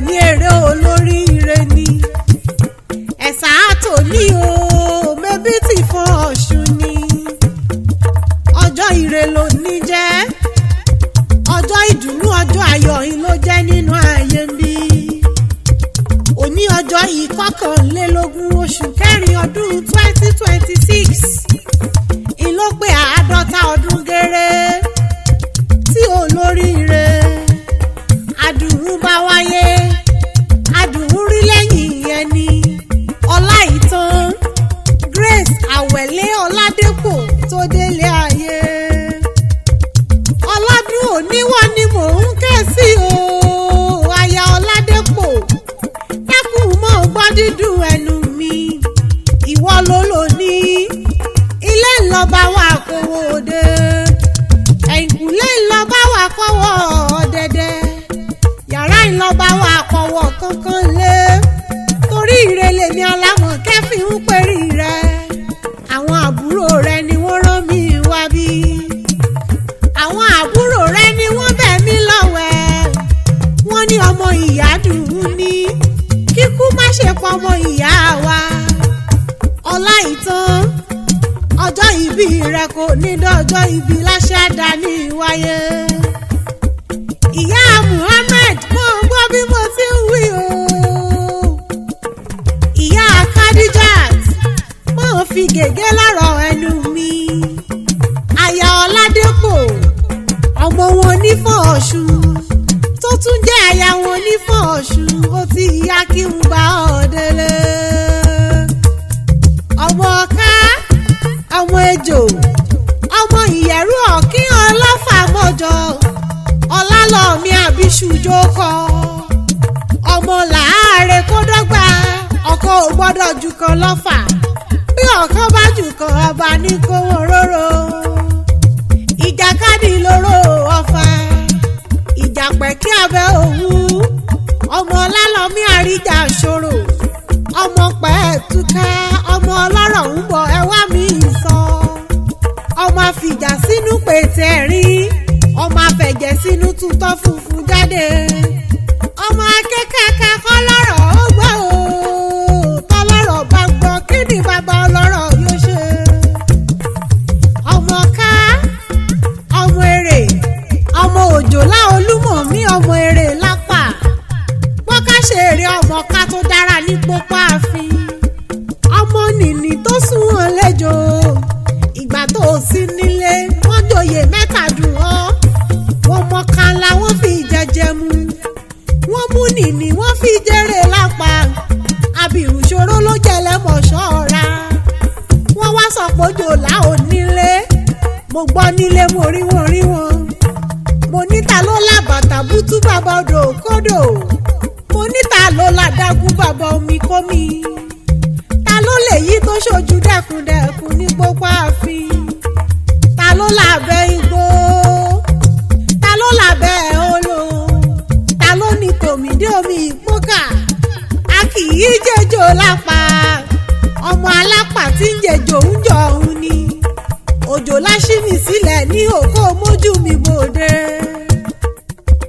ní èrè olóríire ni ẹ̀sà àtò ní o mẹ́bí tí fún Ọ̀ṣun ni ọjọ́ ire ló ní jẹ́ ọjọ́ ìdùnnú ọjọ́ ayọ̀ yìí ló jẹ́ nínú ayé mi òní ọjọ́ ìkọkànlélógún oṣù kẹrin ọdún 2026 ìlópé 50 ọdún géré tí olóríire adùnrún bá wáyé adùnrún rí lẹ́yìn ẹni Ọláìtàn Grace Àwẹ̀lé Ọládépò tó délé ayé ọlọ́dún òníwọ̀ ni mò ń ké sí o aya Ọládépò dákun mọ́ gbọ́ dídùn ẹnu mi ìwọ ló lò ní ilé ńlọba wà kówó dé ẹ̀yìnkùlé ńlọba wà kọ́wọ́ dẹ́dẹ́ yàrá ńlọba wà kọ́wọ́ kankan lé torí ìrẹ̀lẹ̀ mi alámọ̀ kẹ́fì ń pèrè rẹ̀ àwọn àbúrò rẹ̀ ni wọ́n rán mi wá bí àwọn àbúrò rẹ̀ ni wọ́n bẹ̀ mí lọ́wẹ̀ wọ́n ní ọmọ ìyá dùn ní kíkú má ṣe pọ̀ ọmọ ìyá wa Ọláìtàn ọjọ́ ìbí rẹ̀ kò ní dọ́jọ́ ìbí láṣẹ dání wáyé ìyá Muhammed mọ̀ ń gbọ́ bí mo ti ń wí o ìyá Khadijat mọ̀ ń fi gègé lọ́rọ̀ ẹnu mi aya Ọládépò ọmọ wọn ní fún Ọ̀ṣun tó tún jẹ́ aya wọn ní fún Ọ̀ṣun ó ti yá kí n bá ọ délé ọmọ ọ̀ká ọmọ ejò ọmọ ìyẹ̀rú ọ̀kí ọlọ́fà mọ́jọ ọlálọ́ọ̀mí àbíṣùjó kọ ọmọ làárẹ̀ kó dọ́gba ọkọ ò gbọ́dọ̀ jù kan lọ́fà bí ọ̀kan bá jù kan ọba ní kówó róró ìjàkadì lóró ọ̀fà ìjàpẹ̀ kí abẹ́ òwú ọmọ ọlálọ́ọ̀mí àríjà ṣòro ọmọ pẹ̀ẹ́tùká ọmọ ọlọ́rọ̀ ń bọ̀ ẹ wá mi sọ ọmọ àfìjà sínú pètè rín ọmọ àfẹ̀jẹ̀ sínú tutọ́ funfun jáde ọmọ akẹ́kẹ́kẹ́ kọ́ lọ́rọ̀ ó gbọ́ o tọ́lọ́rọ̀ bá gbọ́ kí ni bàbá ọlọ́rọ̀ yóò ṣe ọmọ ká ọmọ èrè ọmọ òjòlá olúmọ̀ mí ọmọ èrè lápá wọ́n ká ṣe èrè ọmọ ká tó dára ní pópó ààfin ọmọ nìní tó súnwọ̀n lẹ́jọ́ ìgbà tó sí nílé wọ́n joyè mẹ́ta dùn ọ́ wọ́n mọ̀kànlá wọ́n fi jẹjẹ mu wọ́n mú nìní wọ́n fi jèrè lápá abirùn ṣòro ló jẹ́ lẹ́mọ̀ ṣọ́ra wọ́n wá sọ pé òjòlá ò nílé mo gbọ́ nílé mo rí wọn mo níta ló lábàtà bútú bàbá odò kódò mo níta ló ládàgún bàbá omi kómi ta ló lè yí tó ṣojú dẹkùndẹkùn ní gbogbo ààfin ta ló lábẹ́ igbó ta ló lábẹ́ olo ta ló ní tòmídé omi ìpókà a kì í jẹjọ lápá ọmọ alápá tí ń jẹjọ ń jọ òun ni òjò láṣímì sílẹ̀ ní òkó mójú mi bòde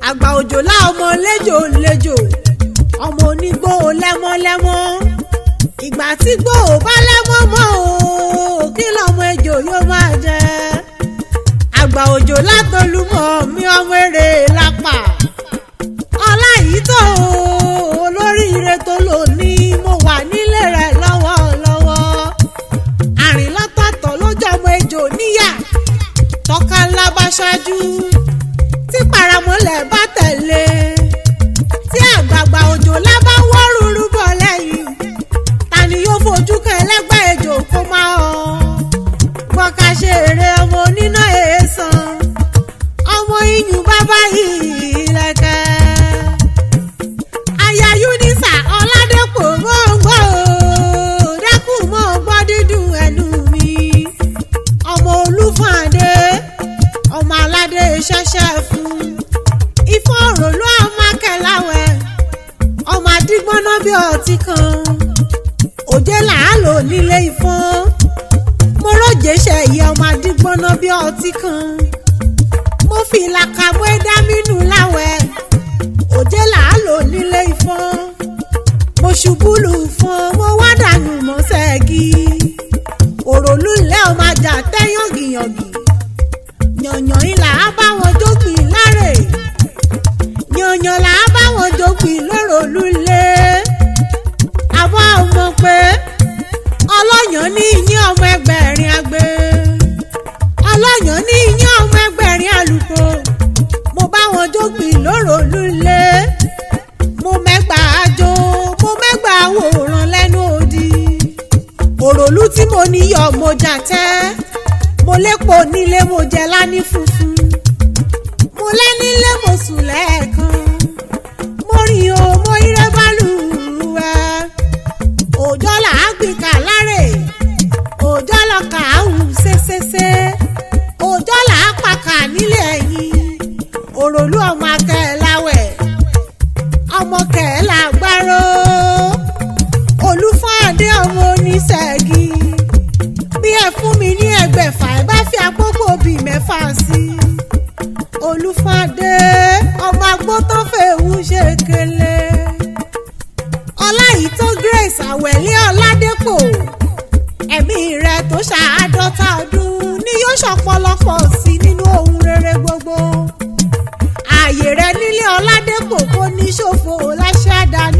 àgbà òjòlá ọmọ lẹ́jọ́ ọmọ onígbó lẹ́mọ́lẹ́mọ́ ìgbà tí gbó ò bá lẹ́mọ́ mọ́ o kí lọ́mọ ejò yóò máa jẹ àgbà òjòlá tolúmọ̀ mi ọmọ èrè lápá Ọláìtàn olóríire tó lò ní mo wà nílé rẹ̀ lọ́wọ́lọ́wọ́ àrìnlọ́tọ̀ọ̀tọ̀ lójọ́ ọmọ ejò níyà tọ́ka ńlá bá ṣáájú tí paramọ́lẹ̀ bá tẹ̀lé tí àgbààgbà òjòlá bá wọ́ rúrú bọ̀ lẹ́yìn ta ni yóò fojú kan ẹlẹ́gbẹ́ ejò kó má ọ gbọ́ká ṣe eré ọmọ oníná èèsàn ọmọ iyùn bàbá yìí lẹ́kẹ́ aya Yúnísà Ọládépò gbọ́ngbọ́ dákun mọ́ gbọ́ dídùn ẹnu mi ọmọ Olúfàndé ọmọ aládé ṣẹ̀ṣẹ̀ fún Ifon òròlú ọmọ akẹ́láwẹ̀ ọmọ adigbọ́nà bí ọtí kan òjé làálò nílé Ifon mo róje ṣẹ̀yẹ ọmọ adigbọ́nà bí ọtí kan mo fi làkàmú ẹ̀dá mínú láwẹ̀ òjé làálò nílé Ifon wúlù fún mo wá dànù mọ́ ṣẹ́gi òròlú ilé ọmọ ajá tẹ́ yàngìyàngì yànyàn ilà á bá wọn jógbìn láre yànyàn là á bá wọn jógbìn lóròlú ilé àbọ̀ ọmọ pé ọlọ́yàn ní iyín ọmọ ẹgbẹ̀rin agbe ọlọ́yàn ní iyín ọmọ ẹgbẹ̀rin àlùkò mo bá wọn jógbìn lóròlú ilé mo mẹ́gbà àjò mo mẹ́gbà àwòrán lẹ́nu odi òròlú tí mo níyọ̀ mo jà tẹ́ mo lépo nílé mo jẹ lání funfun mo lẹ́ nílé mo sùn lẹ́ẹ̀kan mo rìn o mo ire bálùwẹ̀ òjò là á gbìn kà láre òjò lọ kà á hù ṣeṣeṣe òjò là á pàkà nílé ẹ̀yìn òròlú ọmọ akẹ́láwẹ̀ ọmọ kẹ̀ẹ́lá gbárò olúfọ́adé ọmọ oníṣẹ́gi bí ẹ fún mi ní ẹgbẹ̀fà ẹ bá fi àpòpò bì mẹ́fà sí olúfọ́adé ọmọ agbótán fèwú ṣe kele ọláìtàn grace àwẹ̀lé ọládépò ẹ̀mí rẹ tó ṣàádọ́ta ọdún ni yóò ṣọ̀pọ̀lọpọ̀ sí nínú ohun rere gbogbo ààyè rẹ nílé ọládépò kò ní ṣòfò láṣẹ àdáni